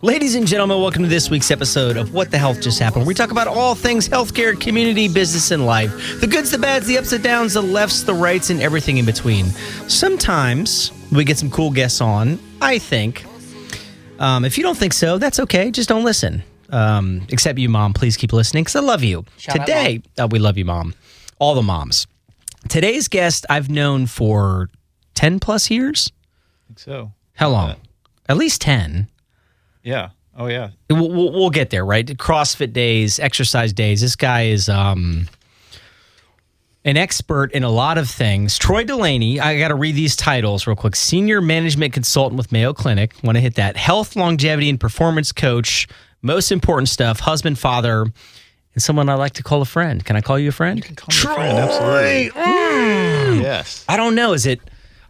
Ladies and gentlemen, welcome to this week's episode of What the Health Just Happened, where we talk about all things healthcare, community, business, and life. The goods, the bads, the ups and downs, the lefts, the rights, and everything in between. Sometimes we get some cool guests on, I think. If you don't think so, that's okay. Just don't listen. Except you, Mom. Please keep listening because I love you. Today, we love you, Mom. All the moms. Today's guest I've known for 10 plus years. I think so. How long? At least 10. Yeah. Oh, yeah. We'll get there, right? CrossFit days, exercise days. This guy is an expert in a lot of things. Troy Delaney, I got to read these titles real quick. Senior Management Consultant with Mayo Clinic. Want to hit that. Health, Longevity, and Performance Coach. Most important stuff. Husband, father, and someone I like to call a friend. Can I call you a friend? You can call me a friend, absolutely. Yes. I don't know.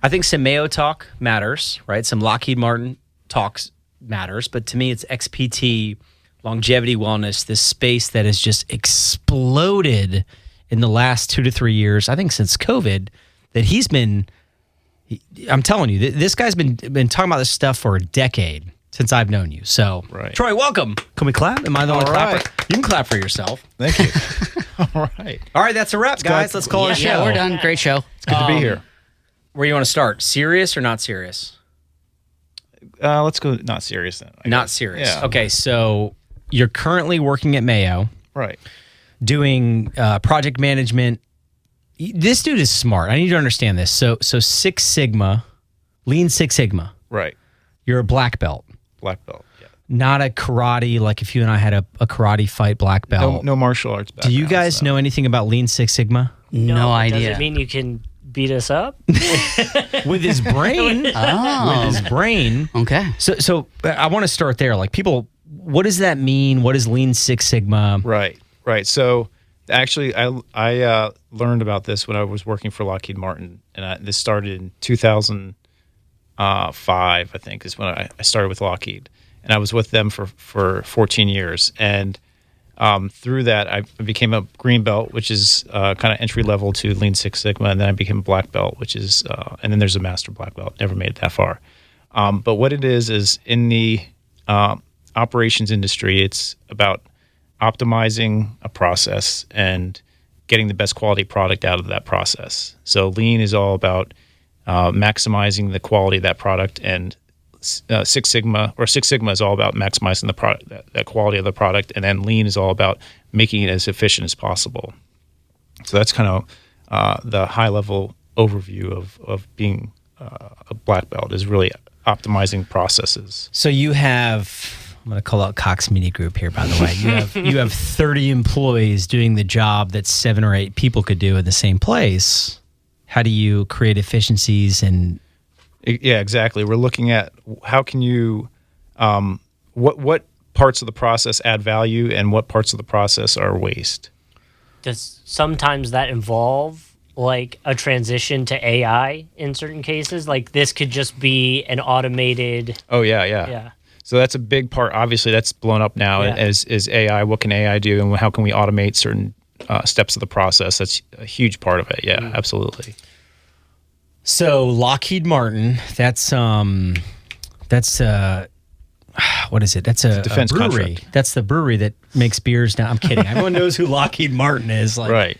I think some Mayo talk matters, right? Some Lockheed Martin talks matters, but to me it's XPT, longevity, wellness, this space that has just exploded in the last 2 to 3 years. I think since COVID, that I'm telling you, this guy's been talking about this stuff for a decade since I've known you. So, right. Troy, welcome. Can we clap? Am I the only clapper? You can clap for yourself. Thank you. All right, that's a wrap, guys. Let's call it a show. Yeah, we're done. Great show. It's good to be here. Where you want to start? Serious or not serious? Let's go not serious then. Not serious. Yeah. Okay, so you're currently working at Mayo. Right. Doing project management. This dude is smart. I need to understand this. So Six Sigma, Lean Six Sigma. Right. You're a black belt. Black belt, yeah. Not a karate, like if you and I had a karate fight black belt. No martial arts background. Do you guys know anything about Lean Six Sigma? No idea. Does it mean you can beat us up? With his brain. Oh. With his brain. Okay. So I want to start there. Like people, what does that mean? What is Lean Six Sigma? Right. So actually, I learned about this when I was working for Lockheed Martin, and this started in 2005, I think, is when I started with Lockheed, and I was with them for 14 years, and through that, I became a green belt, which is kind of entry level to Lean Six Sigma, and then I became a black belt, which is, and then there's a master black belt. Never made it that far, but what it is in the operations industry, it's about optimizing a process and getting the best quality product out of that process. So Lean is all about maximizing the quality of that product, and Six Sigma is all about maximizing the product, that quality of the product, and then Lean is all about making it as efficient as possible. So that's kind of the high level overview of being a black belt, is really optimizing processes. So you have, I'm going to call out Cox Media Group here, by the way. You have 30 employees doing the job that 7 or 8 people could do in the same place. How do you create efficiencies and... Yeah, exactly. We're looking at how can you, what parts of the process add value and what parts of the process are waste. Does sometimes that involve like a transition to AI in certain cases? Like this could just be an automated... Oh, yeah. So that's a big part. Obviously, that's blown up now as AI. What can AI do, and how can we automate certain steps of the process? That's a huge part of it. Yeah, absolutely. So Lockheed Martin, that's what is it? That's a defense brewery. contract. That's the brewery that makes beers now. I'm kidding. Everyone knows who Lockheed Martin is. Like, right.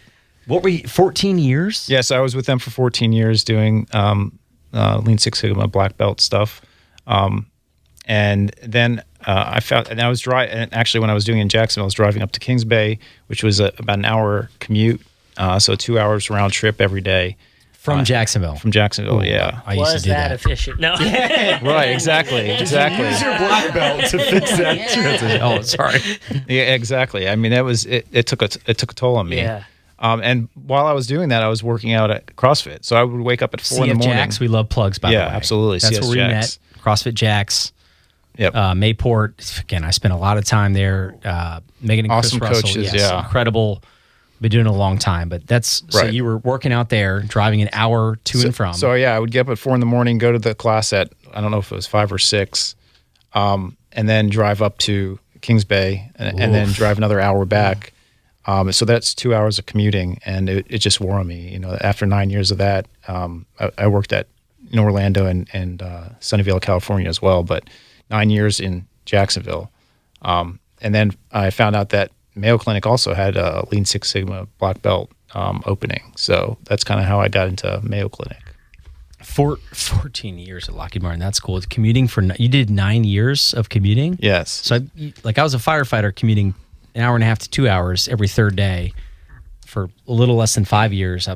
What were you, 14 years? Yes, I was with them for 14 years doing Lean Six Sigma black belt stuff. And then I found, and I was driving, and actually when I was doing it in Jacksonville, I was driving up to Kings Bay, which was about an hour commute. So 2 hours round trip every day. From Jacksonville. From Jacksonville, yeah. I used to do that. efficient? No. Right, exactly. Use your black belt to fix that transition. Oh, sorry. Yeah, exactly. I mean, that was it. Took a toll on me. Yeah. And while I was doing that, I was working out at CrossFit. So I would wake up at 4 in the morning. Jax, we love plugs, by the way. Yeah, absolutely. That's CS where we Jax. met. CrossFit Jax. Yep. Mayport. Again, I spent a lot of time there. Megan and Awesome Chris Russell. coaches, yes, yeah. Incredible. Been doing it a long time, but that's so Right. you were working out there, driving an hour to and from. So yeah, I would get up at 4 in the morning, go to the class at, I don't know if it was 5 or 6, and then drive up to Kings Bay and then drive another hour back. So that's 2 hours of commuting, and it just wore on me. You know, after 9 years of that, I worked in Orlando and Sunnyvale, California as well. But 9 years in Jacksonville. And then I found out that Mayo Clinic also had a Lean Six Sigma black belt opening. So that's kind of how I got into Mayo Clinic. 14 years at Lockheed Martin. That's cool. Commuting you did 9 years of commuting? Yes. So I was a firefighter commuting an hour and a half to 2 hours every third day for a little less than 5 years.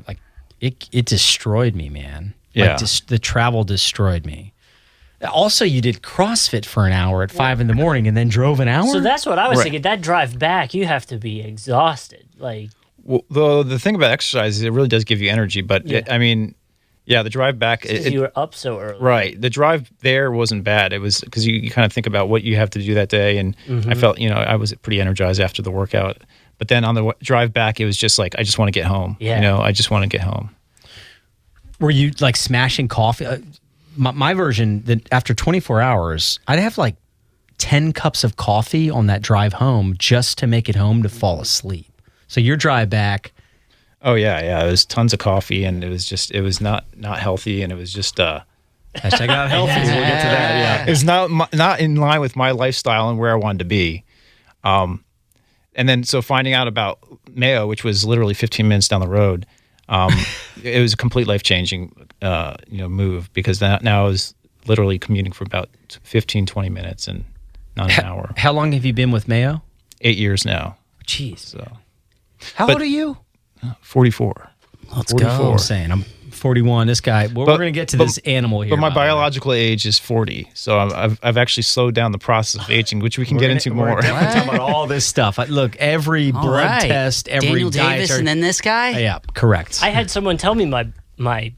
It destroyed me, man. Yeah. The travel destroyed me. Also, you did CrossFit for an hour at 5 in the morning and then drove an hour? So that's what I was Right. thinking. That drive back, you have to be exhausted. Like, Well, the thing about exercise is it really does give you energy. But, Yeah. the drive back... because you were up so early. Right. The drive there wasn't bad. It was because you kind of think about what you have to do that day. And I felt, I was pretty energized after the workout. But then on the drive back, it was just like, I just want to get home. Yeah. I just want to get home. Were you like smashing coffee? My version, that after 24 hours, I'd have like 10 cups of coffee on that drive home just to make it home to fall asleep. So your drive back... Oh, yeah. It was tons of coffee, and it was not healthy, and it was just... Hashtag not healthy. We'll get to that, yeah. It was not in line with my lifestyle and where I wanted to be. And then so finding out about Mayo, which was literally 15 minutes down the road, it was a complete life-changing move, because now I was literally commuting for about 15, 20 minutes and not an hour. How long have you been with Mayo? 8 years now. Jeez. So How old are you? 44. Let's 44. go. I'm saying I'm 41. This guy. We're going to get to this animal here. But my by the way. biological age is 40, so I've actually slowed down the process of aging, which we can get into more. We're definitely talking about all this stuff. Look, every All blood right. test, every Daniel Davis, dietary. and then this guy. Yeah, correct. I had someone tell me my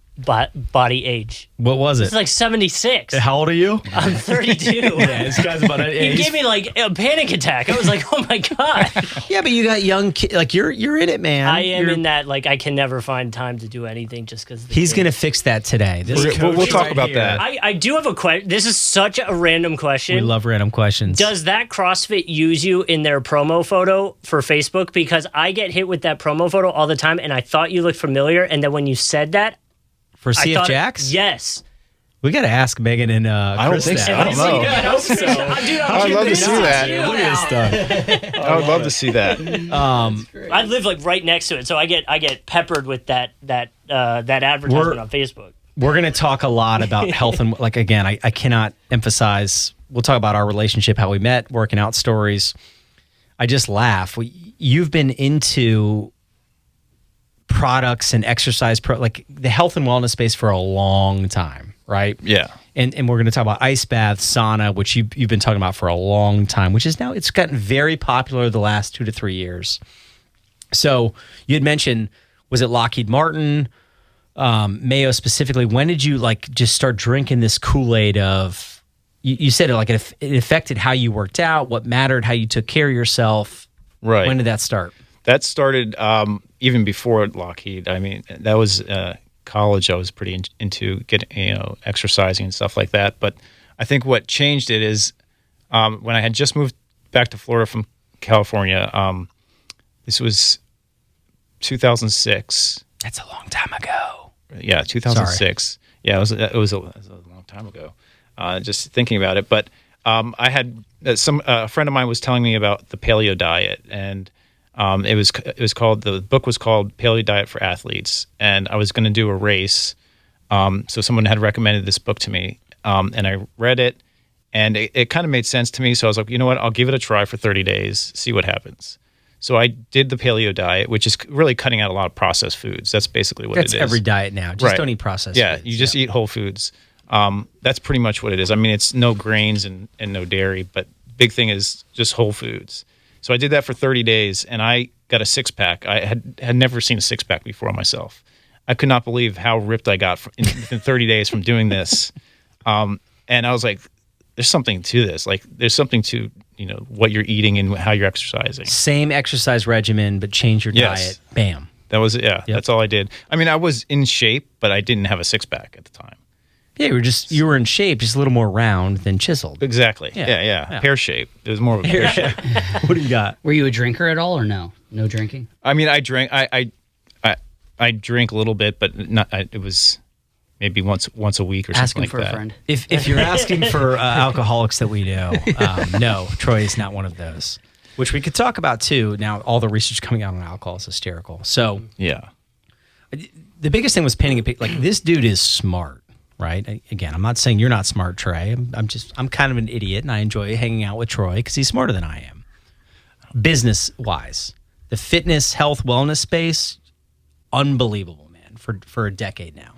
body age. What was It's it? like 76. How old are you? I'm 32. Yeah, this guy's about it. He gave me like a panic attack. I was like, oh my God. Yeah, but you got young kids. Like you're in it, man. I am You're- in that, like, I can never find time to do anything just because. He's going to fix that today. This We'll coach talk right about here. that. I do have a question. This is such a random question. We love random questions. Does that CrossFit use you in their promo photo for Facebook? Because I get hit with that promo photo all the time, and I thought you looked familiar. And then when you said that, For I CF thought, Jacks? yes. We got to ask Megan and don't Chris think that. so. I don't know. Yeah, I hope so. Dude, I'd love to see that. Look at this stuff. I would love to see that. I live like right next to it, so I get peppered with that advertisement on Facebook. We're going to talk a lot about health and like again, I cannot emphasize. We'll talk about our relationship, how we met, working out stories. I just laugh. You've been into products and exercise like the health and wellness space for a long time, right? Yeah. And we're going to talk about ice baths, sauna, which you've been talking about for a long time, which is now it's gotten very popular the last 2 to 3 years. So you had mentioned, was it Lockheed Martin, Mayo specifically? When did you like just start drinking this Kool-Aid of? You said it affected how you worked out, what mattered, how you took care of yourself. Right. When did that start? That started even before Lockheed. I mean, that was college. I was pretty into getting, exercising and stuff like that. But I think what changed it is when I had just moved back to Florida from California. This was 2006. That's a long time ago. Yeah, 2006. Yeah, it was a long time ago. Just thinking about it, but I had a friend of mine was telling me about the paleo diet, and it was called, the book was called Paleo Diet for Athletes, and I was going to do a race. So someone had recommended this book to me, and I read it, and it kind of made sense to me. So I was like, you know what, I'll give it a try for 30 days, see what happens. So I did the paleo diet, which is really cutting out a lot of processed foods. That's basically what That's it is. every diet now. Just Right. don't eat processed Yeah, foods. you just eat whole foods. That's pretty much what it is. I mean, it's no grains and no dairy, but big thing is just whole foods. So I did that for 30 days, and I got a six-pack. I had never seen a six-pack before myself. I could not believe how ripped I got within 30 days from doing this. And I was like, there's something to this. Like, there's something to, what you're eating and how you're exercising. Same exercise regimen, but change your Yes. diet. Bam. That was, that's all I did. I mean, I was in shape, but I didn't have a six-pack at the time. Yeah, you were in shape, just a little more round than chiseled. Exactly. Yeah. Yeah. Pear shape. It was more of a pear shape. What do you got? Were you a drinker at all, or no? No drinking. I mean, I drank. I drink a little bit, but not. It was maybe once a week or Asking something for like a that. friend. If you're asking for alcoholics that we know, no, Troy is not one of those. Which we could talk about too. Now, all the research coming out on alcohol is hysterical. So Yeah. the biggest thing was painting a picture. Like, this dude is smart, right? Again, I'm not saying you're not smart, Trey. I'm kind of an idiot, and I enjoy hanging out with Troy because he's smarter than I am. Business wise, the fitness, health, wellness space, unbelievable, man. For a decade now.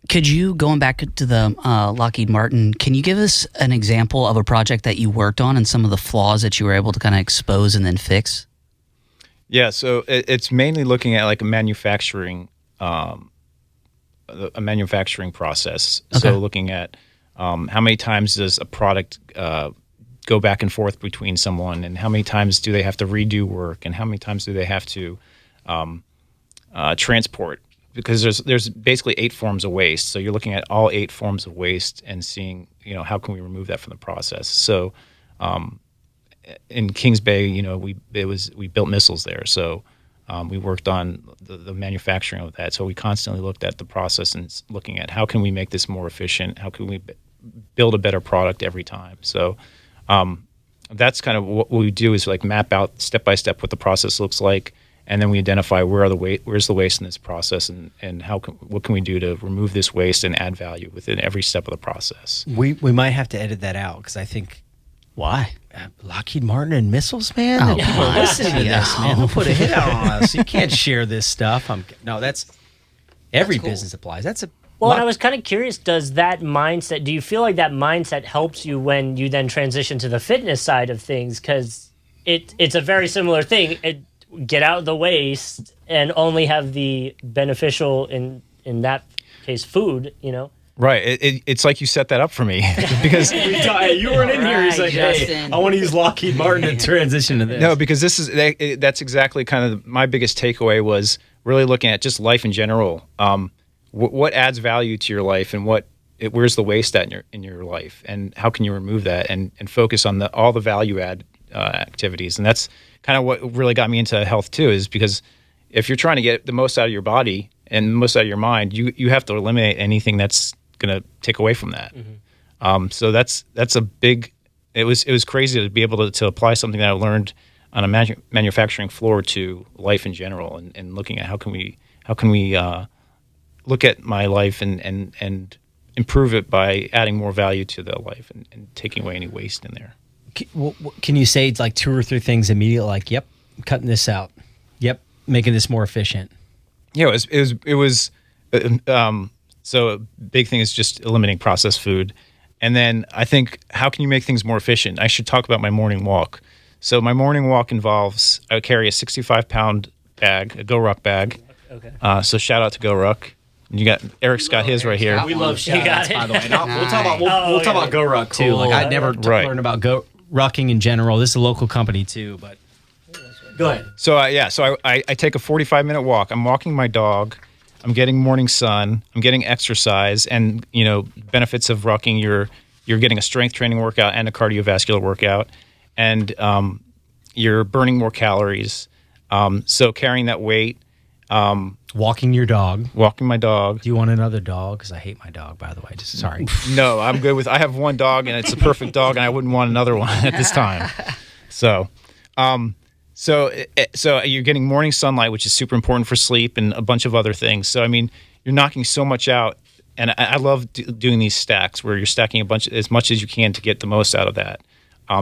Could you, going back to the Lockheed Martin, can you give us an example of a project that you worked on and some of the flaws that you were able to kind of expose and then fix? Yeah, so it's mainly looking at like a manufacturing process. Okay. So looking at how many times does a product go back and forth between someone, and how many times do they have to redo work, and how many times do they have to transport? Because there's basically 8 forms of waste. So you're looking at all 8 forms of waste and seeing, how can we remove that from the process. So in Kings Bay, we built missiles there. So we worked on the manufacturing of that. So we constantly looked at the process and looking at how can we make this more efficient? How can we build a better product every time? So that's kind of what we do, is like map out step by step what the process looks like. And then we identify where's the waste in this process, and what can we do to remove this waste and add value within every step of the process. We might have to edit that out because I think Why? Lockheed Martin and missiles, man. Oh, People come on. listening to this, man. They'll put a hit out on us. You can't share this stuff. That's every business applies. That's a Well, and I was kind of curious, does that mindset, do you feel like that mindset helps you when you then transition to the fitness side of things? Because it's a very similar thing. Get out the waste and only have the beneficial, in that case, food, Right. It's like you set that up for me because you weren't in here. He's like, Justin. I want to use Lockheed Martin to transition to this. no, because that's exactly kind of my biggest takeaway was really looking at just life in general. What adds value to your life, and where's the waste at in your life, and how can you remove that and focus on all the value add activities. And that's kind of what really got me into health too, is because if you're trying to get the most out of your body and the most out of your mind, you have to eliminate anything that's going to take away from that. Mm-hmm. So that's a big. It was crazy to be able to apply something that I learned on a manufacturing floor to life in general, and looking at how can we look at my life and improve it by adding more value to the life and taking away any waste in there. Can you say like 2 or 3 things immediately? Like, yep, cutting this out. Yep, making this more efficient. Yeah, it was. So a big thing is just eliminating processed food, and then I think how can you make things more efficient? I should talk about my morning walk. So my morning walk involves I carry a 65-pound bag, a GoRuck bag. Okay. So shout out to GoRuck. Eric's got his right here. We love shout-outs, got it. by the way. And we'll talk about Nice. GoRuck too. Like, I never Right. learned about GoRucking in general. This is a local company too, but go ahead. So I take a 45-minute walk. I'm walking my dog. I'm getting morning sun. I'm getting exercise, and benefits of rucking. You're getting a strength training workout and a cardiovascular workout, and you're burning more calories. So carrying that weight, Walking your dog. walking my dog. Do you want another dog? Because I hate my dog, by the way. Just sorry. No, I'm good with. I have one dog, and it's a perfect dog, and I wouldn't want another one at this time. So, so you're getting morning sunlight, which is super important for sleep and a bunch of other things. So, I mean, you're knocking so much out, and I love doing these stacks where you're stacking as much as you can to get the most out of that.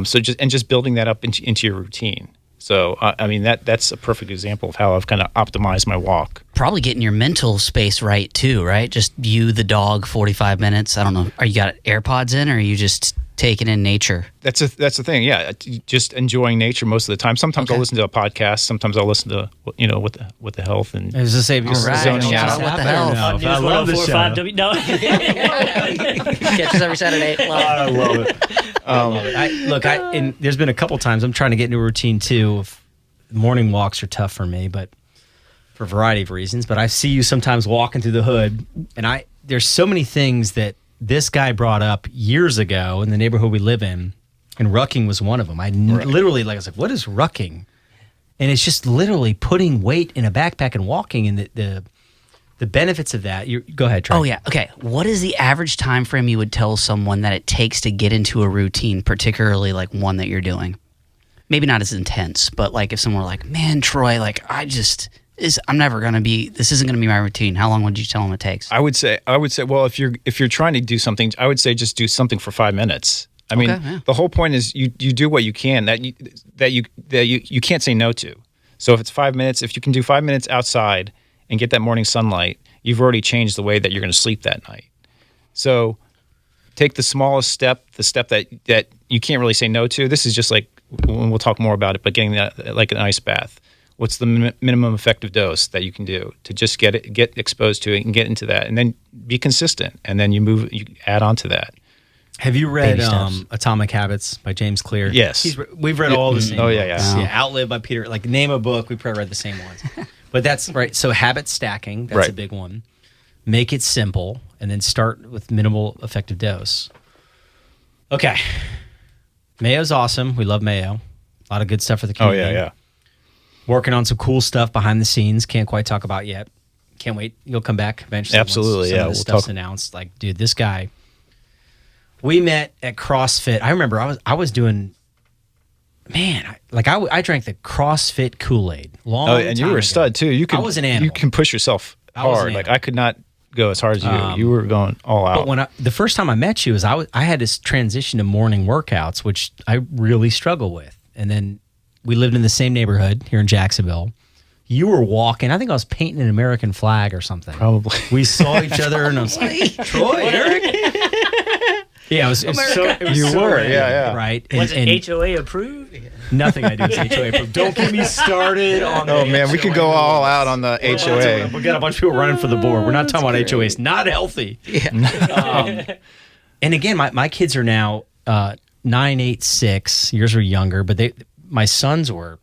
So just building that up into your routine. So, I mean, that's a perfect example of how I've kind of optimized my walk. Probably getting your mental space right too, right? Just you, the dog, 45 minutes. I don't know. Are you got AirPods in, or are you just taking in nature? That's the thing. Yeah, just enjoying nature most of the time. Sometimes I'll listen to a podcast. Sometimes I'll listen to with the health and. I was just saying, All right, shout out What the Health. On News 104.5 W. No. Catch us every Saturday. I love it. And there's been a couple times I'm trying to get into a routine too. Morning walks are tough for me, but for a variety of reasons. But I see you sometimes walking through the hood, and there's so many things that this guy brought up years ago in the neighborhood we live in, and rucking was one of them. Literally, I was like, what is rucking? And it's just literally putting weight in a backpack and walking. And the the benefits of that. Go ahead, Trey. Oh yeah. Okay. What is the average time frame you would tell someone that it takes to get into a routine, particularly like one that you're doing? Maybe not as intense, but like if someone were like, "Man, Troy, like I'm never gonna be. This isn't gonna be my routine." How long would you tell them it takes? I would say, well, if you're trying to do something, I would say just do something for 5 minutes. I mean, yeah. the whole point is you do what you can that you can't say no to. So if it's 5 minutes, if you can do 5 minutes outside and get that morning sunlight, you've already changed the way that you're going to sleep that night. So take the smallest step, the step that you can't really say no to. This is just like, we'll talk more about it, but getting that like an ice bath. What's the minimum effective dose that you can do to just get exposed to it and get into that, and then be consistent, and then you add on to that. Have you read Atomic Habits by James Clear? Yes. We've read all the same Oh, books. yeah. Yeah, Outlive by Peter. Like, name a book, we probably read the same ones. But that's right. So habit stacking, that's Right. a big one. Make it simple, and then start with minimal effective dose. Okay. Mayo's awesome. We love Mayo. A lot of good stuff for the Oh, community. yeah. Working on some cool stuff behind the scenes. Can't quite talk about yet. Can't wait. You'll come back eventually. Absolutely, once some yeah. of this We'll stuff's talk. announced. Like, dude, this guy. We met at CrossFit. I remember I was doing. Man, I drank the CrossFit Kool-Aid long. Oh, and you time were a ago. stud too. I was an animal. You can push yourself I was an hard. Like animal. I could not go as hard as you. You were going all out. But when the first time I met you, I had this transition to morning workouts, which I really struggle with. And then we lived in the same neighborhood here in Jacksonville. You were walking. I think I was painting an American flag or something. Probably. We saw each other, and I was like, "Troy, Eric." Yeah, it was so. It was You so were, random, yeah. right. Was And it HOA approved? nothing I do is HOA approved. Don't get me started on. Oh the man, we could HOA go all rules. out on the HOA. We got a bunch of people running for the board. We're not talking about HOAs. Not healthy. Yeah. And again, my kids are now 9, 8, 6. Yours were younger, but my sons were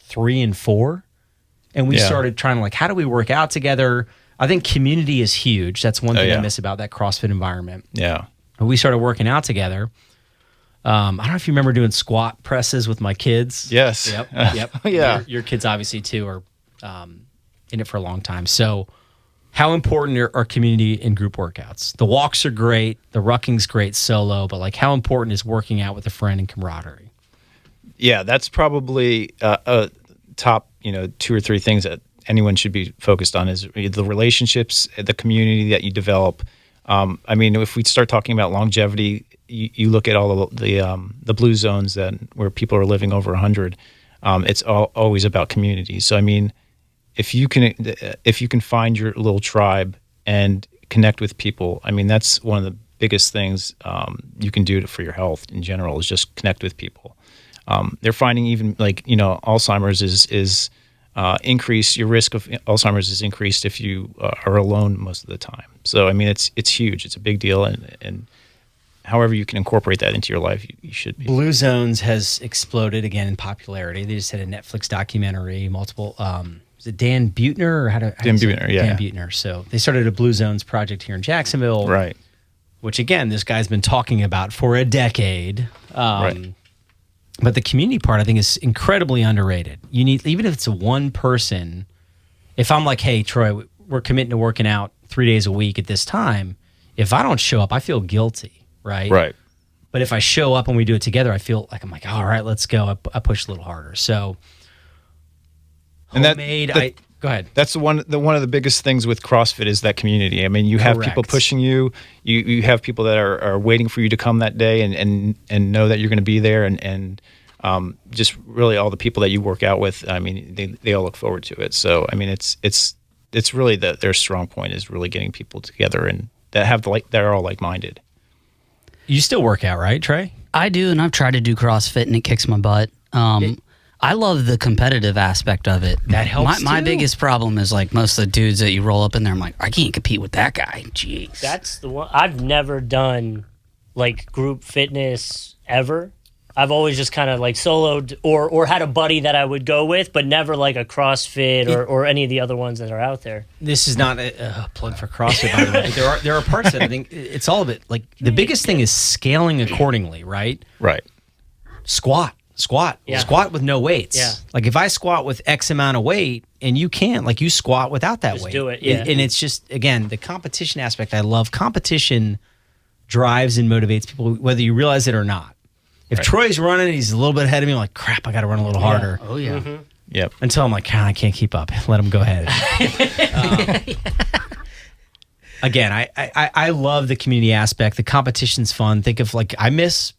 3 and 4, and we Yeah. started trying to like, how do we work out together? I think community is huge. That's one thing I yeah. miss about that CrossFit environment. Yeah. And we started working out together. I don't know if you remember doing squat presses with my kids. Yes. Yep. Yeah. Your kids obviously too are in it for a long time. So how important are community and group workouts? The walks are great. The rucking's great solo, but like how important is working out with a friend and camaraderie? Yeah, that's probably a top, 2 or 3 things that anyone should be focused on is the relationships, the community that you develop. I mean, if we start talking about longevity, you look at all the blue zones where people are living over 100. It's always about community. So I mean, if you can find your little tribe and connect with people, I mean, that's one of the biggest things you can do for your health in general is just connect with people. They're finding even like Alzheimer's is increase your risk of Alzheimer's is increased if you are alone most of the time. So I mean, it's huge. It's a big deal, and however you can incorporate that into your life, you should be. Blue Zones has exploded again in popularity. They just had a Netflix documentary, multiple. Was it Dan Buettner or how do Dan you say it? Buettner, yeah. Dan Buettner. So they started a Blue Zones project here in Jacksonville, Right. which again, this guy's been talking about for a decade. Right. But the community part, I think, is incredibly underrated. You need, even if it's a one person, if I'm like, hey, Troy, we're committing to working out 3 days a week at this time, if I don't show up, I feel guilty, right? Right. But if I show up and we do it together, I feel like I'm like, all right, let's go. I push a little harder. So, And homemade, go ahead. That's one of the biggest things with CrossFit is that community. I mean, you have people Correct. pushing you. You have people that are waiting for you to come that day and know that you're going to be there and just really all the people that you work out with. I mean, they all look forward to it. So I mean, it's really their strong point is really getting people together and that are all like-minded. You still work out, right, Trey? I do, and I've tried to do CrossFit, and it kicks my butt. I love the competitive aspect of it. That helps, My too. biggest problem is like most of the dudes that you roll up in there, I'm like, I can't compete with that guy. Jeez. That's the one. I've never done like group fitness ever. I've always just kind of like soloed or had a buddy that I would go with, but never like a CrossFit or any of the other ones that are out there. This is not a plug for CrossFit, by the way. But there are parts that I think it's all of it. Like the biggest thing is scaling accordingly, right? Right. Squat. Squat. Yeah. Squat with no weights. Yeah. Like if I squat with X amount of weight and you can't, like you squat without that Just weight. do it, yeah. And it's just, again, the competition aspect. I love competition drives and motivates people, whether you realize it or not. If Troy's running, he's a little bit ahead of me. I'm like, crap, I got to run a little harder. Oh yeah. Yep. Until I'm like, I can't keep up. Let him go ahead. Again, I love the community aspect. The competition's fun. Think of like, I miss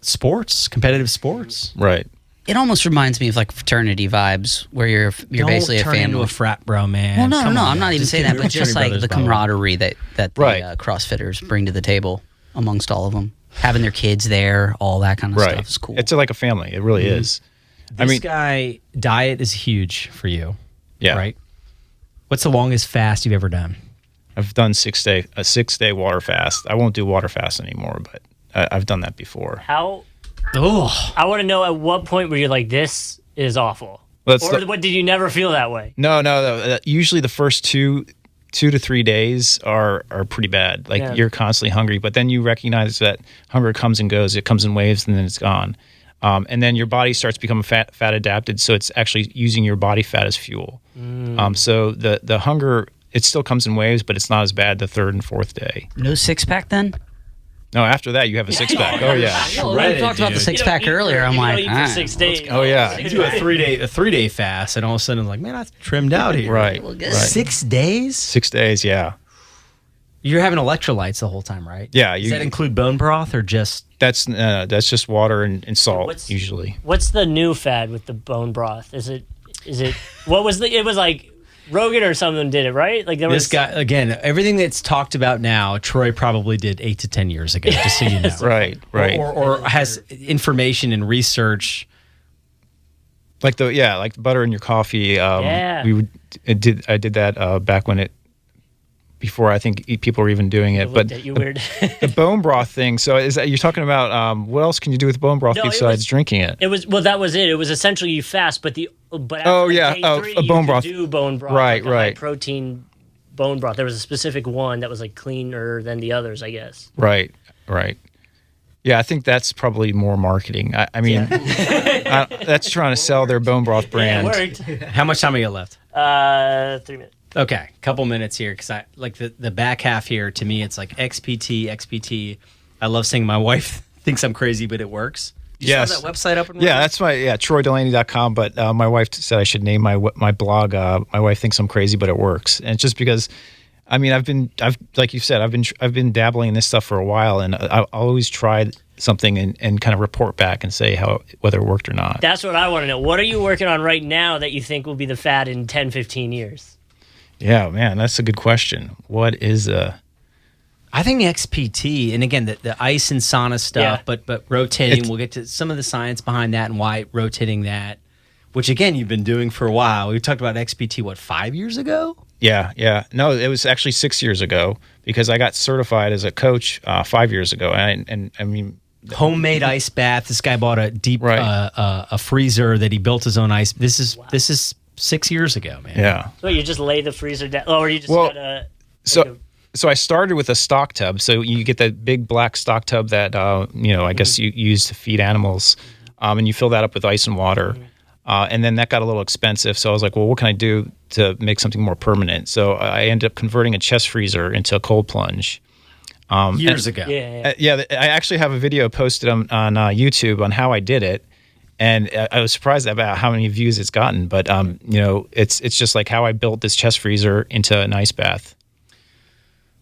sports, competitive sports. Right. It almost reminds me of like fraternity vibes, where you're Don't basically a turn family. into a frat bro, man. Well, no, Come on. I'm not even Just saying kidding. that, but We're just fraternity like the brothers, by the way. camaraderie that the Right. CrossFitters bring to the table amongst all of them, having their kids there, all that kind of Right. stuff is cool. It's like a family. It really is. This guy, diet is huge for you. Yeah. Right? What's the longest fast you've ever done? I've done a 6-day water fast. I won't do water fast anymore, but I've done that before. How? Oh, I want to know at what point were you like, this is awful, Let's or what did you never feel that way? No. Usually the first 2 to 3 days are pretty bad. Like Yeah. you're constantly hungry, but then you recognize that hunger comes and goes. It comes in waves and then it's gone. And then your body starts becoming fat adapted, so it's actually using your body fat as fuel. So the hunger, it still comes in waves, but it's not as bad the third and fourth day. No six pack then? No, after that you have a six pack. Oh yeah. We talked about the dude. six You don't pack eat for- earlier. I'm you like, don't eat for 6 days. Oh yeah. you do a 3-day fast, and all of a sudden, I'm like, man, I've trimmed out here. Right. Well, good. Right. 6 days? 6 days. Yeah. You're having electrolytes the whole time, right? Yeah. Does that include bone broth or just? That's just water and salt What's- usually. What's the new fad with the bone broth? Is it? What was it was like Rogan or something did it, right? Like there This was guy, again, everything that's talked about now, Troy probably did 8 to 10 years ago, just so you know. Right. Right. Or has information and research. Like the butter in your coffee. Yeah. I did that back when before I think people were even doing it. But looked at you weird. the bone broth thing. So is that you're talking about? What else can you do with bone broth No, it besides was- drinking it? It was that was it. It was essentially you fast, but after Oh, like yeah. day Oh, 3, a you bone could broth. do bone broth, Right, like a right. high protein bone broth. There was a specific one that was like cleaner than the others, I guess. Right. Yeah, I think that's probably more marketing. I mean, that's trying to sell their bone broth brand. Yeah, it worked. How much time we got left? 3 minutes. Okay, couple minutes here, because I like the back half here. To me, it's like XPT. I love saying my wife thinks I'm crazy, but it works. You Yes. saw that website up and Yeah, running? that's TroyDelaney.com. But my wife said I should name my blog. My wife thinks I'm crazy, but it works. And it's just because, I mean, I've like you said, I've been dabbling in this stuff for a while, and I'll always try something and kind of report back and say whether it worked or not. That's what I want to know. What are you working on right now that you think will be the fad in 10, 15 years? Yeah, man, that's a good question. What is I think XPT, and again, the ice and sauna stuff, Yeah. but rotating. We'll get to some of the science behind that and why rotating that, which again you've been doing for a while. We talked about XPT 5 years ago. Yeah. No, it was actually 6 years ago because I got certified as a coach 5 years ago, and I mean. Homemade ice bath. This guy bought a deep Right. a freezer that he built his own ice. This is 6 years ago, man. Yeah. So you just lay the freezer down, or you just Well, gotta. So I started with a stock tub. So you get that big black stock tub that I guess you use to feed animals, and you fill that up with ice and water. And then that got a little expensive. So I was like, well, what can I do to make something more permanent? So I ended up converting a chest freezer into a cold plunge. Years ago. Yeah. I actually have a video posted on YouTube on how I did it. And I was surprised about how many views it's gotten. But, it's just like how I built this chest freezer into an ice bath.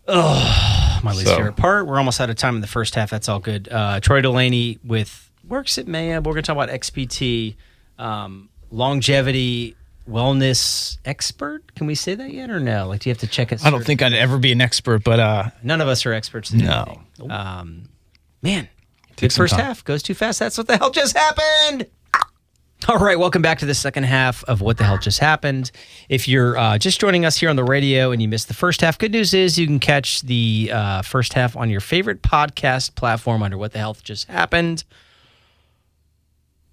My least favorite part. We're almost out of time in the first half. That's all good. Troy Delaney works at Mayab. We're going to talk about XPT, longevity, wellness expert. Can we say that yet or no? Like, do you have to check us? I don't think I'd ever be an expert, but None of us are experts in No. anything. Man, good some first time. half. Goes too fast. That's what the hell just happened. All right, welcome back to the second half of What the Hell Just Happened. If you're just joining us here on the radio and you missed the first half, good news is you can catch the first half on your favorite podcast platform under What the Hell Just Happened.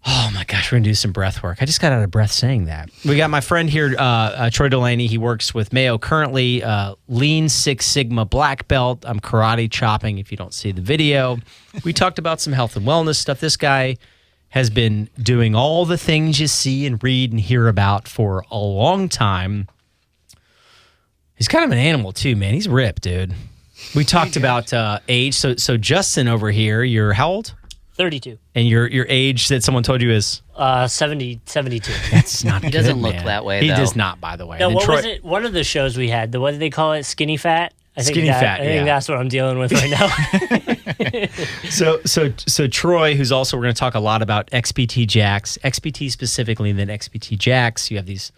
Oh my gosh, we're going to do some breath work. I just got out of breath saying that. We got my friend here, Troy Delaney. He works with Mayo currently, Lean Six Sigma black belt. I'm karate chopping if you don't see the video. We talked about some health and wellness stuff. This guy has been doing all the things you see and read and hear about for a long time. He's kind of an animal too, man. He's ripped, dude. We talked about age. So Justin over here, you're how old? 32. And your age that someone told you is 72. that's not. He doesn't good, look man. that way, He though. does not, by the way. No, And what Troy- was it? One of the shows we had, what did they call it? Skinny fat? I think Skinny fat, I think yeah. that's what I'm dealing with right now. So Troy, who's also, we're going to talk a lot about XPT Jacks, XPT specifically, and then XPT Jacks. You have these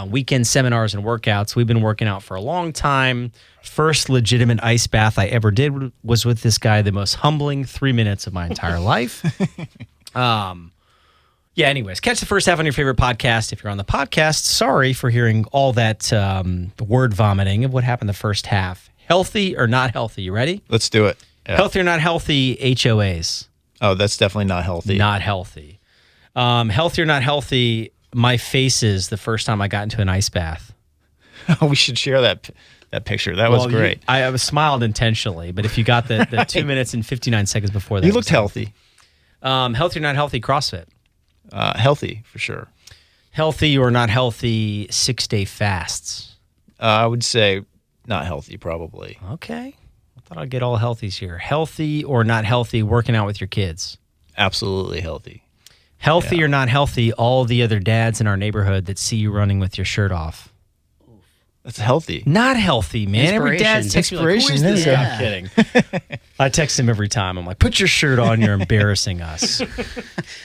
weekend seminars and workouts. We've been working out for a long time. First legitimate ice bath I ever did was with this guy. The most humbling 3 minutes of my entire life. Yeah, anyways, catch the first half on your favorite podcast. If you're on the podcast, sorry for hearing all that word vomiting of what happened the first half. Healthy or not healthy? You ready? Let's do it. Yeah. Healthy or not healthy HOAs? Oh, that's definitely not healthy. Not healthy. Healthy or not healthy, my faces the first time I got into an ice bath. We should share that picture. That was great. I was smiled intentionally, but if you got the 2 minutes and 59 seconds before that. You looked healthy. Healthy or not healthy CrossFit? Healthy, for sure. Healthy or not healthy 6-day fasts? I would say not healthy, probably. Okay. I thought I'd get all healthies here. Healthy or not healthy working out with your kids? Absolutely healthy. Healthy or not healthy all the other dads in our neighborhood that see you running with your shirt off? That's healthy. Not healthy, man. Every dad texts me like, who is Inspiration, this isn't it? guy? I'm kidding. I text him every time. I'm like, put your shirt on. You're embarrassing us.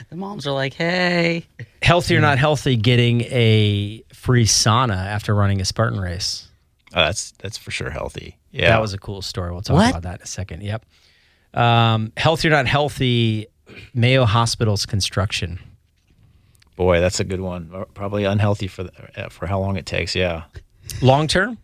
The moms are like, hey. Healthy or not healthy getting a free sauna after running a Spartan race? Oh, that's for sure healthy. Yeah. That was a cool story. We'll talk What? about that in a second. Yep. Healthy or not healthy Mayo Hospital's construction? Boy, that's a good one. Probably unhealthy for how long it takes. Yeah. Long term?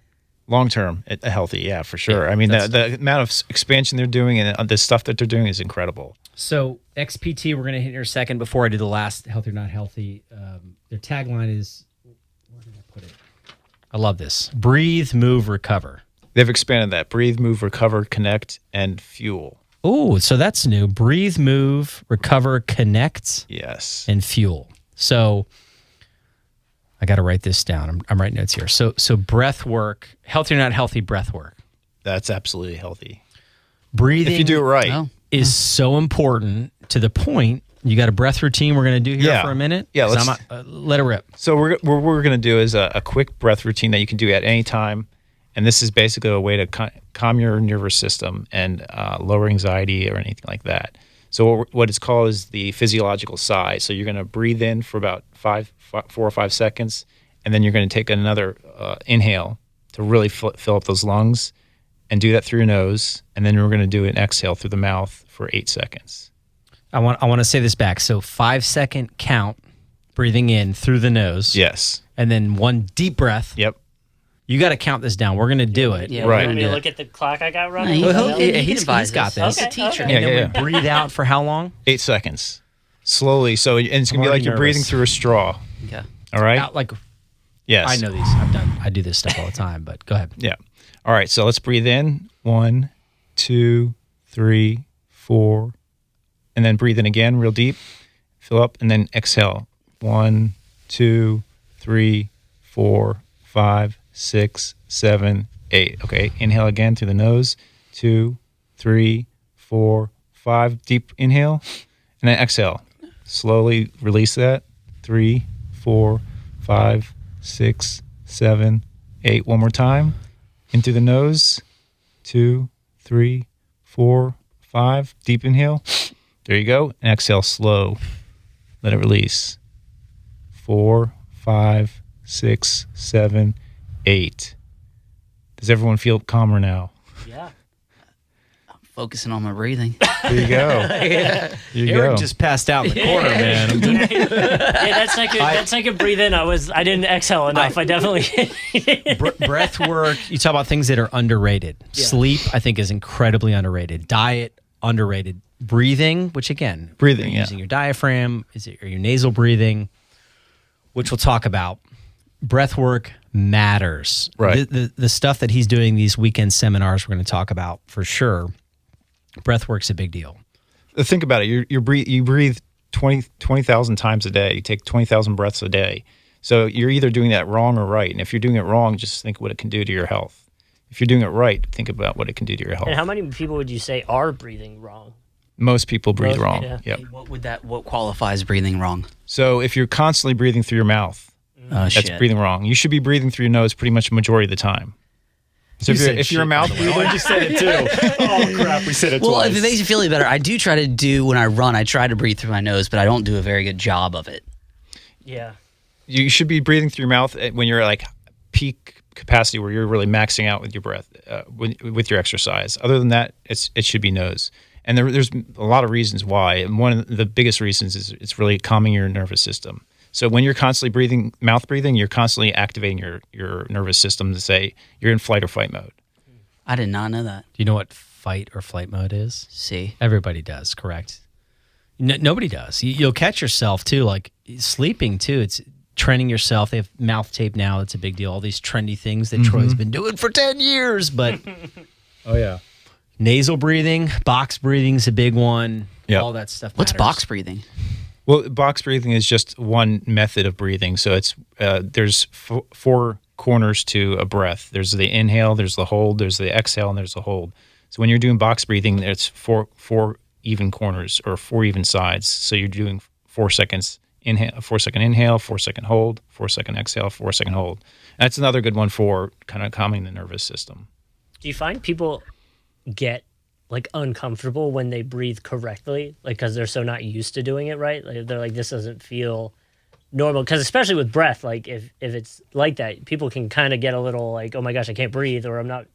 Long term, healthy. Yeah, for sure. Yeah, I mean, that's- the amount of expansion they're doing and the stuff that they're doing is incredible. So XPT, we're going to hit in a second. Before I do the last healthy or not healthy, their tagline is, where did I put it? I love this. Breathe, move, recover. They've expanded that. Breathe, move, recover, connect, and fuel. Ooh, so that's new. Breathe, move, recover, connect, Yes. and fuel. So I got to write this down. I'm writing notes here. So breath work, healthy or not healthy breath work. That's absolutely healthy. Breathing If you do it right. Oh. is so important to the point. You got a breath routine we're going to do here Yeah. for a minute? Yeah, 'Cause let's- let it rip. So what we're going to do is a quick breath routine that you can do at any time. And this is basically a way to calm your nervous system and lower anxiety or anything like that. So what it's called is the physiological sigh. So you're going to breathe in for about 4 or 5 seconds, and then you're going to take another inhale to really fill up those lungs and do that through your nose. And then we're going to do an exhale through the mouth for 8 seconds. I want to say this back. So 5-second count, breathing in through the nose. Yes. And then one deep breath. Yep. You got to count this down. We're going to do it. Yeah, Right. we're Want gonna me do to it. look at the clock I got No, running? you- Well, you he's can advise got us. this. He's a teacher. Okay. And then Yeah. we breathe out for how long? 8 seconds. Slowly. So and it's going to be already like you're breathing nervous. through a straw. Okay. All right? Out like Yes. I know these. I do this stuff all the time, but go ahead. Yeah. All right. So let's breathe in. 1, 2, 3, 4. And then breathe in again real deep. Fill up and then exhale. 1, 2, 3, 4, 5, 6, 7, 8. Okay. Inhale again through the nose. 2, 3, 4, 5. Deep inhale. And then exhale. Slowly release that. 3, 4, 5, 6, 7, 8. One more time. In through the nose. 2, 3, 4, 5. Deep inhale. There you go. And exhale slow. Let it release. 4, 5, 6, 7, 8. Does everyone feel calmer now? Yeah. Focusing on my breathing. There you go. There you Eric go. just passed out in the corner, man. Yeah, that's like a breathe in. I didn't exhale enough. I definitely. Breath work. You talk about things that are underrated. Sleep, I think, is incredibly underrated. Diet, underrated. Breathing, which again, Breathing, you're yeah. using your diaphragm. Are you nasal breathing? Which we'll talk about. Breath work matters. Right. The stuff that he's doing, these weekend seminars, we're going to talk about for sure. Breath work's a big deal. Think about it. You breathe 20,000 times a day. You take 20,000 breaths a day. So you're either doing that wrong or right. And if you're doing it wrong, just think what it can do to your health. If you're doing it right, think about what it can do to your health. And how many people would you say are breathing wrong? Most people breathe Most, wrong. yeah. Yep. What qualifies breathing wrong? So if you're constantly breathing through your mouth, that's Shit. breathing wrong. You should be breathing through your nose pretty much the majority of the time. So if you're a mouth breather, You said it too. Oh crap, we said it Well, twice. if it makes you feel any better, I do try to do when I run. I try to breathe through my nose, but I don't do a very good job of it. Yeah. you should be breathing through your mouth when you're like peak capacity, where you're really maxing out with your breath, with your exercise. Other than that, it should be nose. And there's a lot of reasons why. And one of the biggest reasons is it's really calming your nervous system. So when you're constantly mouth breathing, you're constantly activating your nervous system to say you're in flight or fight mode. I did not know that. Do you know what fight or flight mode is? See, Everybody does, correct? Nobody does. You'll catch yourself too, like sleeping too. It's training yourself. They have mouth tape now. It's a big deal. All these trendy things that Troy's been doing for 10 years. But Oh yeah. nasal breathing, box breathing's a big one. Yep. All that stuff what's matters. box breathing? Well, box breathing is just one method of breathing. So it's there's four corners to a breath. There's the inhale, there's the hold, there's the exhale, and there's the hold. So when you're doing box breathing, it's four even corners or four even sides. So you're doing 4 seconds inhale, 4 second inhale, 4 second hold, 4 second exhale, 4 second hold. That's another good one for kind of calming the nervous system. Do you find people get like uncomfortable when they breathe correctly, like because they're so not used to doing it right? Like they're like, this doesn't feel normal. Because especially with breath, like if it's like that, people can kind of get a little like, oh my gosh, I can't breathe, or I'm not,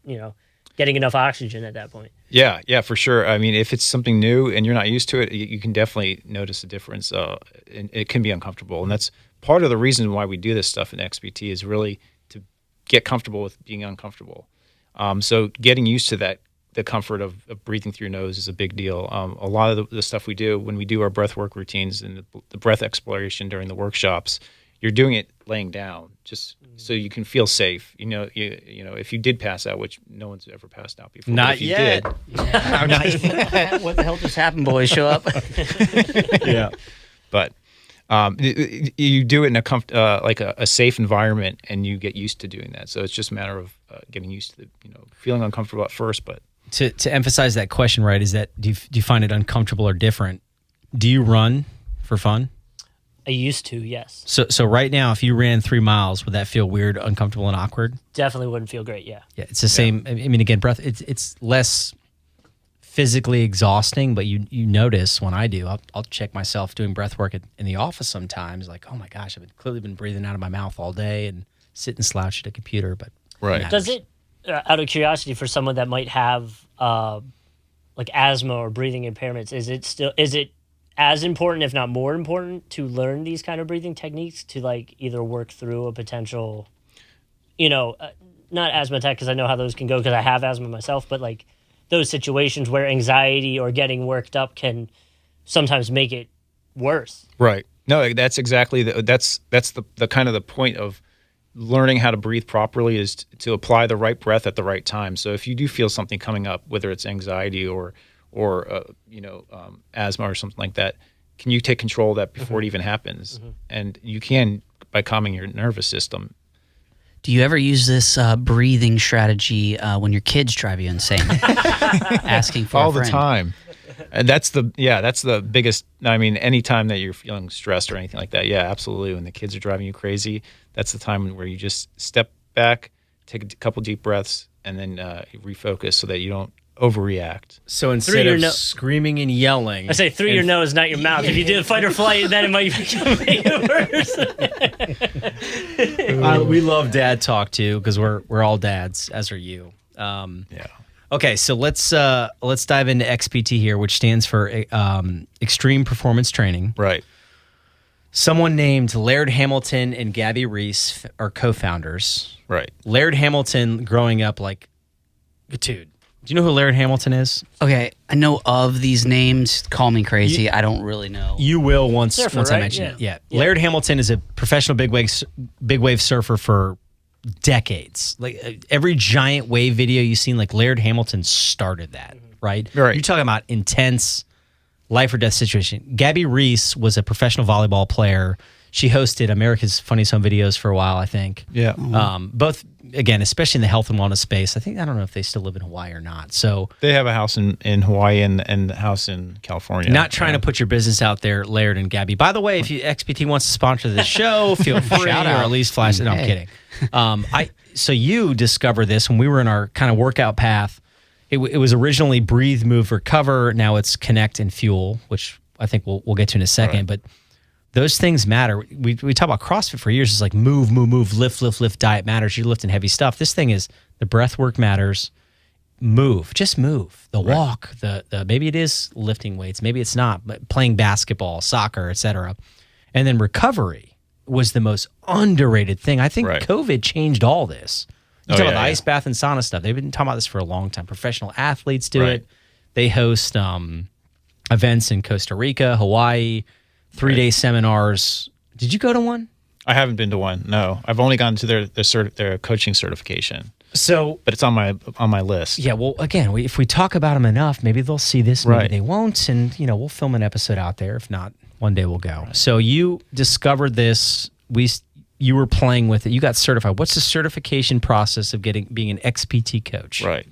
getting enough oxygen at that point. Yeah, for sure. I mean, if it's something new and you're not used to it, you can definitely notice a difference. And it can be uncomfortable, and that's part of the reason why we do this stuff in XPT is really to get comfortable with being uncomfortable. So getting used to that, the comfort of breathing through your nose is a big deal. A lot of the stuff we do when we do our breath work routines and the breath exploration during the workshops, you're doing it laying down just so you can feel safe. If you did pass out, which no one's ever passed out before. Not but if you yet. did, What the hell just happened, boys? Show up. yeah. But you do it in a safe environment, and you get used to doing that. So it's just a matter of getting used to feeling uncomfortable at first. But To emphasize that question, right, is that do you find it uncomfortable or different? Do you run for fun? I used to, yes. So right now, if you ran 3 miles, would that feel weird, uncomfortable, and awkward? Definitely wouldn't feel great, yeah. Yeah, it's the same. I mean, again, breath. It's less physically exhausting, but you notice when I do, I'll check myself doing breath work in the office sometimes. Like, oh my gosh, I've clearly been breathing out of my mouth all day and sitting slouched at a computer. But Right. matters. Does it, out of curiosity, for someone that might have like asthma or breathing impairments, is it as important, if not more important, to learn these kind of breathing techniques to like either work through a potential, not asthma attack, because I know how those can go because I have asthma myself, but like those situations where anxiety or getting worked up can sometimes make it worse. Right. No, that's exactly that's the kind of the point of learning how to breathe properly is to apply the right breath at the right time. So if you do feel something coming up, whether it's anxiety or asthma or something like that, can you take control of that before it even happens? And you can by calming your nervous system. Do you ever use this breathing strategy when your kids drive you insane? Asking for All a the friend. time. And that's the biggest. I mean, anytime that you're feeling stressed or anything like that, yeah, absolutely. When the kids are driving you crazy, that's the time where you just step back, take a couple deep breaths, and then refocus so that you don't overreact. So instead your of no- screaming and yelling, I say through your nose, not your mouth. If you do fight or flight, then it might make it worse. we love dad talk too because we're all dads, as are you. Yeah. Okay, so let's dive into XPT here, which stands for Extreme Performance Training. Right. Someone named Laird Hamilton and Gabby Reese are co-founders. Right. Laird Hamilton, growing up, like, dude, do you know who Laird Hamilton is? Okay, I know of these names. Call me crazy. I don't really know. You will once Surfer, I right? mention it. Yeah. Yeah. Laird Hamilton is a professional big wave surfer for decades. Like every giant wave video you've seen, like Laird Hamilton started that, right? Right. You're talking about intense, life or death situation. Gabby Reese was a professional volleyball player. She hosted America's Funniest Home Videos for a while, I think. Yeah. Both, again, especially in the health and wellness space. I don't know if they still live in Hawaii or not. So They have a house in Hawaii and a house in California. not trying to put your business out there, Laird and Gabby. By the way, if XPT wants to sponsor the show, feel free, Shout or out. at least flash it. No, I'm Hey. kidding. So you discovered this when we were in our kind of workout path. It was originally Breathe, Move, Recover. Now it's Connect and Fuel, which I think we'll get to in a second. Right. But those things matter. We talk about CrossFit for years. It's like move, lift. Diet matters. You're lifting heavy stuff. This thing is the breath work matters. Move, just move. The walk, the maybe it is lifting weights, maybe it's not, but playing basketball, soccer, etc. And then recovery was the most underrated thing. I think Right. COVID changed all this. You Oh, talk yeah, about the yeah. ice bath and sauna stuff. They've been talking about this for a long time. Professional athletes do Right. it. They host events in Costa Rica, Hawaii, 3-day seminars. Did you go to one? I haven't been to one. No, I've only gone to their coaching certification, So but it's on my list. yeah, well, again, if we talk about them enough, maybe they'll see this, maybe Right. they won't, and we'll film an episode out there. If not, one day we'll go. So you discovered this. You were playing with it. You got certified. What's the certification process of being an XPT coach? Right.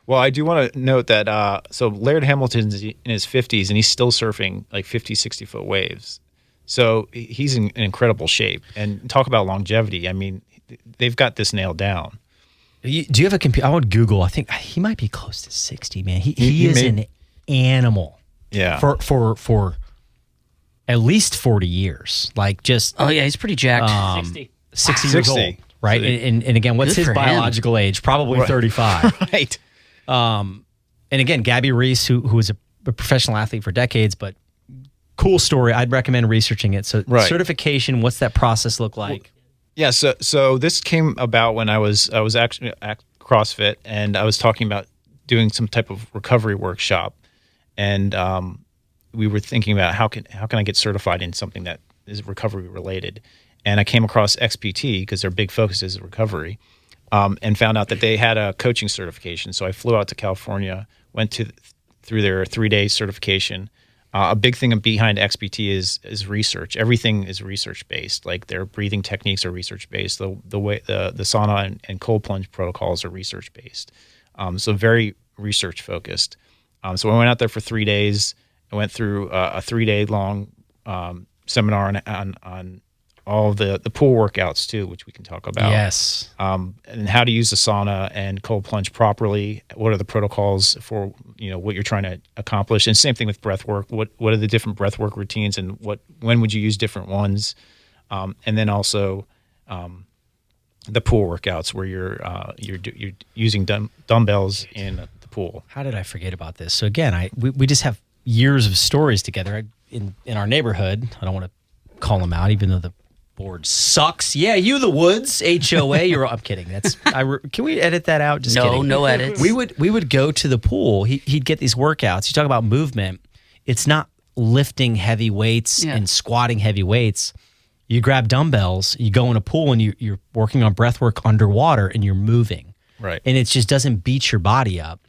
Well, I do want to note that so Laird Hamilton's in his 50s and he's still surfing like 50, 60-foot waves. So he's in incredible shape. And talk about longevity. I mean, they've got this nailed down. Do you have a computer? I would Google. I think he might be close to 60, man. He is an animal. Yeah. For at least 40 years. Like just Oh yeah, he's pretty jacked. 60. 60 years 60. old. Right. So- And again, what's Good his for him. biological age? Probably 35. Right. And again, Gabby Reese, who was a professional athlete for decades, but cool story. I'd recommend researching it. So Right. certification, what's that process look like? Yeah, so this came about when I was actually at CrossFit and I was talking about doing some type of recovery workshop, and we were thinking about how can I get certified in something that is recovery related, and I came across XPT because their big focus is recovery, and found out that they had a coaching certification. So I flew out to California, went through their 3-day certification. A big thing behind XPT is research. Everything is research based. Like their breathing techniques are research based. The way the sauna and cold plunge protocols are research based. So very research focused. So I went out there for 3 days. I went through a 3-day long seminar on all of the pool workouts too, which we can talk about. Yes. And how to use the sauna and cold plunge properly. What are the protocols for what you're trying to accomplish? And same thing with breath work. What are the different breath work routines, and when would you use different ones? And then also the pool workouts where you're using dumbbells in the pool. How did I forget about this? So again, we just have years of stories together in our neighborhood. I don't want to call them out, even though the board sucks. Yeah, you the Woods HOA. I'm kidding. Can we edit that out? Just kidding. No edits. We would go to the pool. He'd get these workouts. You talk about movement. It's not lifting heavy weights and squatting heavy weights. You grab dumbbells, you go in a pool, and you're working on breath work underwater, and you're moving. Right. And it just doesn't beat your body up.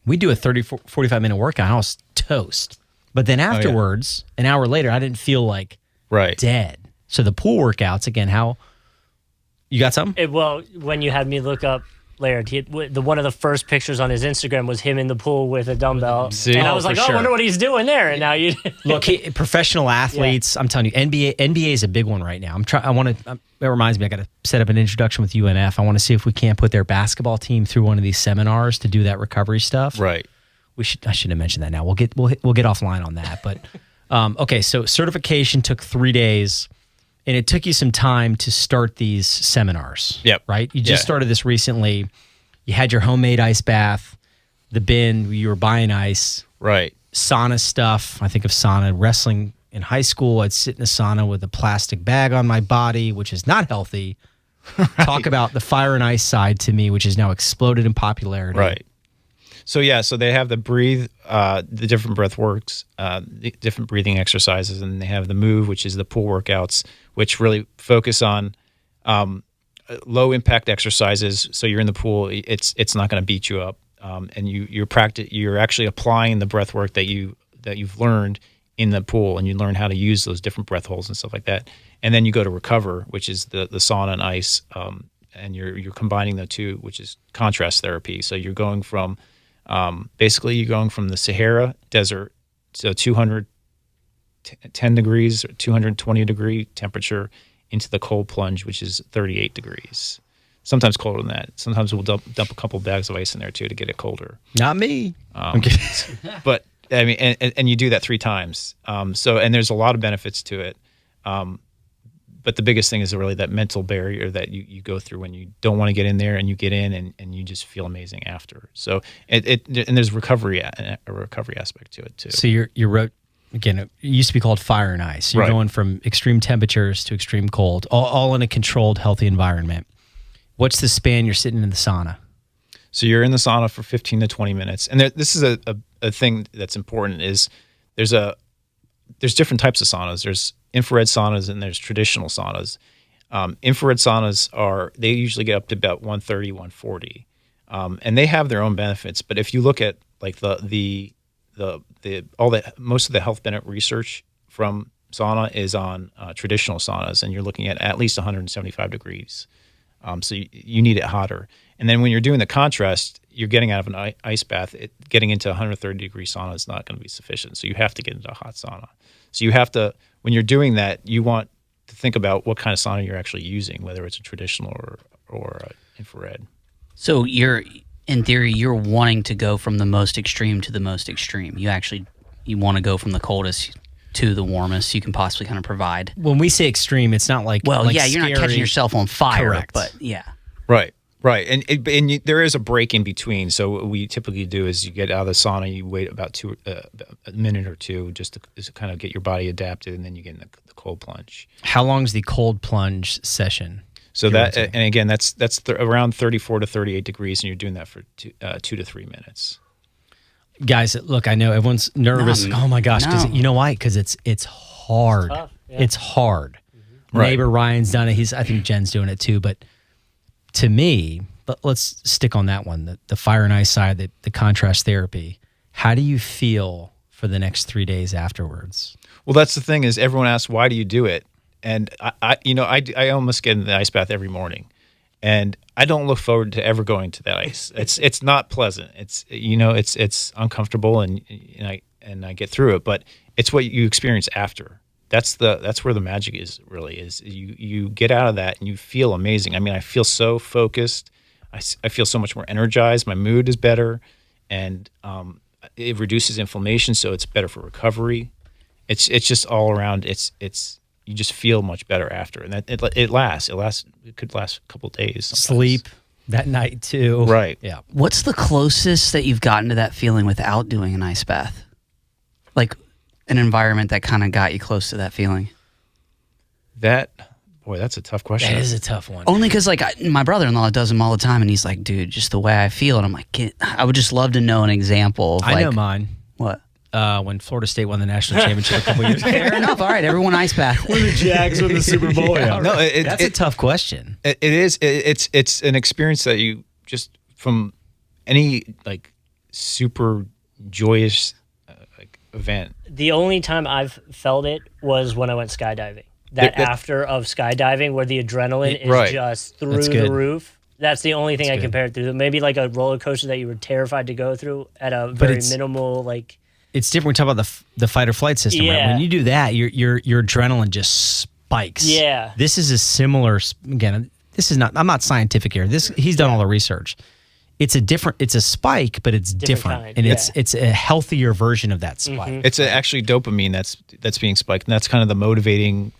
We do a 30, 45-minute workout. I was toast. But then afterwards, an hour later, I didn't feel like Right. dead. So the pool workouts, again, how you got something? Well, when you had me look up Laird, one of the first pictures on his Instagram was him in the pool with a dumbbell. See? And I Oh, was like, for I sure. wonder what he's doing there. And now you Look, professional athletes. I'm telling you, NBA is a big one right now. That reminds me, I got to set up an introduction with UNF. I want to see if we can't put their basketball team through one of these seminars to do that recovery stuff. Right. I should have mentioned that now. We'll get offline on that. But okay, so certification took 3 days, and it took you some time to start these seminars. Yep. Right? You just Yeah. started this recently. You had your homemade ice bath, the bin, you were buying ice, Right. sauna stuff. I think of sauna. Wrestling in high school, I'd sit in a sauna with a plastic bag on my body, which is not healthy. Talk about the fire and ice side to me, which has now exploded in popularity. Right. So they have the breathe, the different breath works, the different breathing exercises, and they have the move, which is the pool workouts, which really focus on low impact exercises. So you're in the pool, it's not going to beat you up, and you're actually applying the breath work that you that you've learned in the pool, and you learn how to use those different breath holds and stuff like that. And then you go to recover, which is the sauna and ice, and you're combining the two, which is contrast therapy. So you're going from basically you're going from the Sahara Desert, so 210 degrees or 220 degree temperature, into the cold plunge, which is 38 degrees. Sometimes colder than that. Sometimes we'll dump a couple bags of ice in there too to get it colder. Not me. But I mean, and you do that 3 times. So, and there's a lot of benefits to it. But the biggest thing is really that mental barrier that you go through when you don't want to get in there, and you get in and you just feel amazing after. So and there's a recovery aspect to it too. So again, it used to be called fire and ice. You're Right. going from extreme temperatures to extreme cold, all in a controlled, healthy environment. What's the span you're sitting in the sauna? So you're in the sauna for 15 to 20 minutes. And this is a thing that's important is there's different types of saunas. There's infrared saunas and there's traditional saunas. Infrared saunas they usually get up to about 130, 140. And they have their own benefits. But if you look at like most of the health benefit research from sauna is on traditional saunas, and you're looking at least 175 degrees. So you need it hotter. And then when you're doing the contrast, you're getting out of an ice bath. Getting into 130 degree sauna is not going to be sufficient. So you have to get into a hot sauna. So you have to, when you're doing that, you want to think about what kind of sauna you're actually using, whether it's a traditional or infrared. So in theory, you're wanting to go from the most extreme to the most extreme. You want to go from the coldest to the warmest you can possibly kind of provide. When we say extreme, it's not like Well, like yeah, you're not catching scary. yourself on fire, Correct. but yeah. Right. And there is a break in between. So what we typically do is you get out of the sauna, you wait about a minute or two just to kind of get your body adapted, and then you get in the cold plunge. How long is the cold plunge session? So that, and again, that's around 34 to 38 degrees, and you're doing that for 2 to 3 minutes. Guys, look, I know everyone's nervous. No, Oh my gosh, because no. you know why? Because it's hard. Tough, yeah. It's hard. Right. Neighbor Ryan's done it. I think Jen's doing it too. But to me, let's stick on that one, the fire and ice side, the contrast therapy. How do you feel for the next 3 days afterwards? Well, that's the thing is everyone asks, why do you do it? And I almost get in the ice bath every morning, and I don't look forward to ever going to that ice. It's not pleasant. It's uncomfortable, and I get through it, but it's what you experience after. That's where the magic is. Really, is you get out of that and you feel amazing. I mean, I feel so focused. I feel so much more energized. My mood is better, and it reduces inflammation, so it's better for recovery. It's just all around. You just feel much better after, and that it lasts. It could last a couple of days. Sometimes. Sleep that night too. Right. Yeah. What's the closest that you've gotten to that feeling without doing an ice bath? Like an environment that kind of got you close to that feeling? That's a tough question. That is a tough one. Only because my brother-in-law does them all the time, and he's like, dude, just the way I feel. And I'm like, I would just love to know an example of I know mine. What? When Florida State won the national championship a couple years ago. Fair enough. All right, everyone ice bath. The Jags win the Super Bowl. No, That's a tough question. It is. It's an experience that you just from any like super joyous event. The only time I've felt it was when I went skydiving. That after of skydiving where the adrenaline is Right. just through That's the good. roof. That's the only thing That's I good. compare it to. Maybe like a roller coaster that you were terrified to go through at a But very it's- minimal like. It's different. We talk about the fight or flight system. Right? Yeah. When you do that, your adrenaline just spikes. Yeah. This is a similar. Again, this is not. I'm not scientific here. He's done all the research. It's a spike, but it's different, kind, and yeah. it's a healthier version of that spike. It's actually dopamine that's being spiked, and that's kind of the motivating.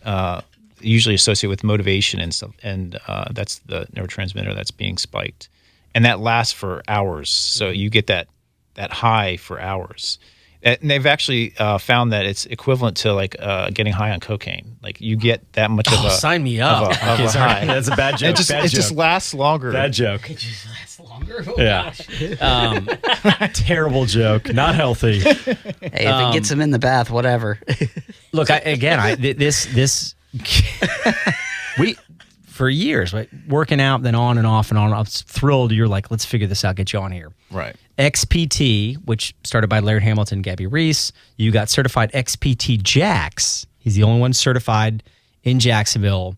Usually associated with motivation and stuff, and that's the neurotransmitter that's being spiked, and that lasts for hours. So you get that high for hours. And they've actually found that it's equivalent to like getting high on cocaine. Like you get that much of a Sign me up. of a high. That's a bad joke. It just lasts longer. bad joke. That's longer. Yeah. Terrible joke. Not healthy. Hey, if it gets him in the bath, whatever. Look, this for years, right? Working out, then on and off and on. I was thrilled. You're like, let's figure this out, get you on here. Right. XPT, which started by Laird Hamilton, Gabby Reese. You got certified XPT Jax. He's the only one certified in Jacksonville.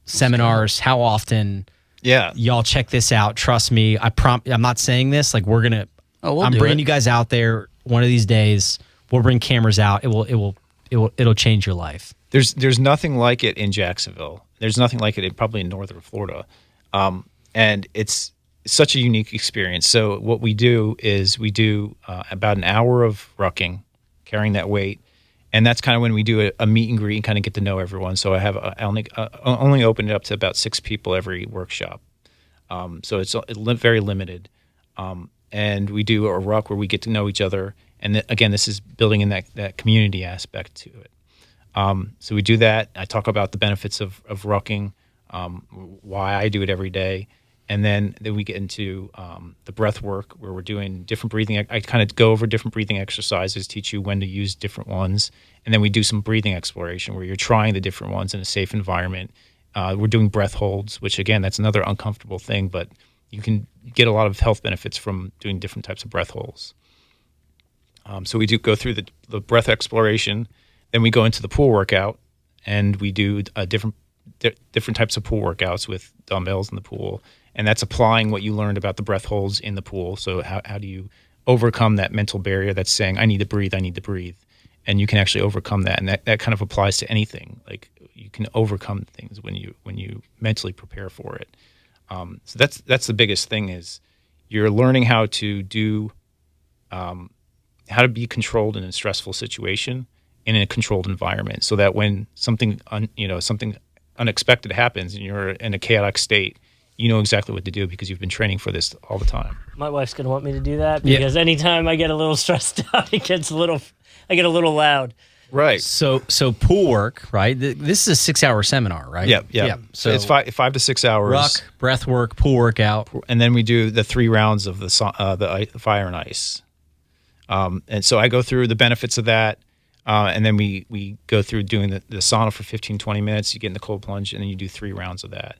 Seminars, how often? Yeah. Y'all check this out. Trust me. I'm not saying this. Like we're gonna. I'm bringing you guys out there one of these days. We'll bring cameras out. It'll change your life. There's nothing like it in Jacksonville. There's nothing like it probably in northern Florida, and it's such a unique experience. So what we do is we do about an hour of rucking, carrying that weight. And that's kind of when we do a meet and greet and kind of get to know everyone. So I only open it up to about 6 people every workshop. So it's very limited. And we do a ruck where we get to know each other. And again, this is building in that community aspect to it. So we do that. I talk about the benefits of rucking, why I do it every day. And then we get into the breath work where we're doing different breathing. I kind of go over different breathing exercises, teach you when to use different ones. And then we do some breathing exploration where you're trying the different ones in a safe environment. We're doing breath holds, which, again, that's another uncomfortable thing, but you can get a lot of health benefits from doing different types of breath holds. So we do go through the breath exploration. Then we go into the pool workout, and we do different types of pool workouts with dumbbells in the pool. And that's applying what you learned about the breath holds in the pool. So how do you overcome that mental barrier that's saying, I need to breathe. And you can actually overcome that. And that kind of applies to anything. Like you can overcome things when you mentally prepare for it. So that's the biggest thing is you're learning how to do, how to be controlled in a stressful situation in a controlled environment so that when something unexpected happens and you're in a chaotic state, you know exactly what to do because you've been training for this all the time. My wife's going to want me to do that because anytime I get a little stressed out, I get a little loud. Right. So pool work, right? This is a 6-hour seminar, right? Yeah. So it's 5 to 6 hours. Ruck, breath work, pool workout. And then we do the 3 rounds of the fire and ice. And so I go through the benefits of that. And then we go through doing the sauna for 15, 20 minutes. You get in the cold plunge, and then you do 3 rounds of that.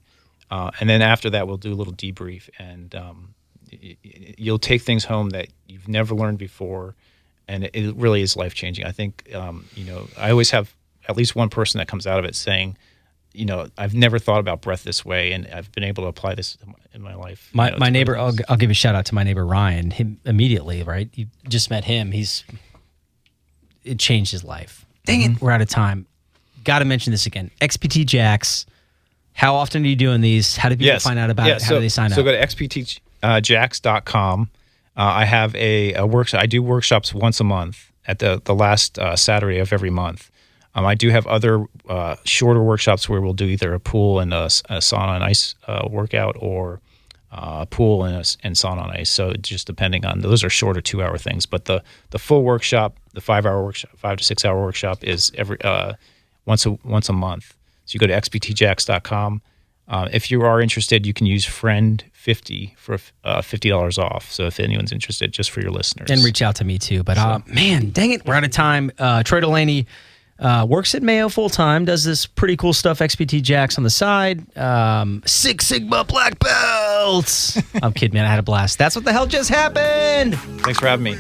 And then after that, we'll do a little debrief, and you'll take things home that you've never learned before, and it really is life-changing. I think, I always have at least one person that comes out of it saying, I've never thought about breath this way, and I've been able to apply this in my life. My neighbor, I'll give a shout out to my neighbor, Ryan, him immediately, right? You just met him. It changed his life. Dang it. We're out of time. Got to mention this again. XPT Jax. How often are you doing these? How do people find out about it? How do they sign up? So go to xptjax.com. I have a workshop. I do workshops once a month at the last Saturday of every month. I do have other shorter workshops where we'll do either a pool and a sauna and ice workout or pool and sauna and ice. So just depending on, those are shorter 2-hour things. But the full workshop, the 5-hour workshop, 5 to 6 hour workshop is every once a month. So you go to xptjax.com. If you are interested, you can use FRIEND50 for $50 off. So if anyone's interested, just for your listeners. And reach out to me too. But man, dang it, we're out of time. Troy Delaney works at Mayo full-time, does this pretty cool stuff, XPT Jax on the side. 6 Sigma black belts. I'm kidding, man. I had a blast. That's what the hell just happened. Thanks for having me.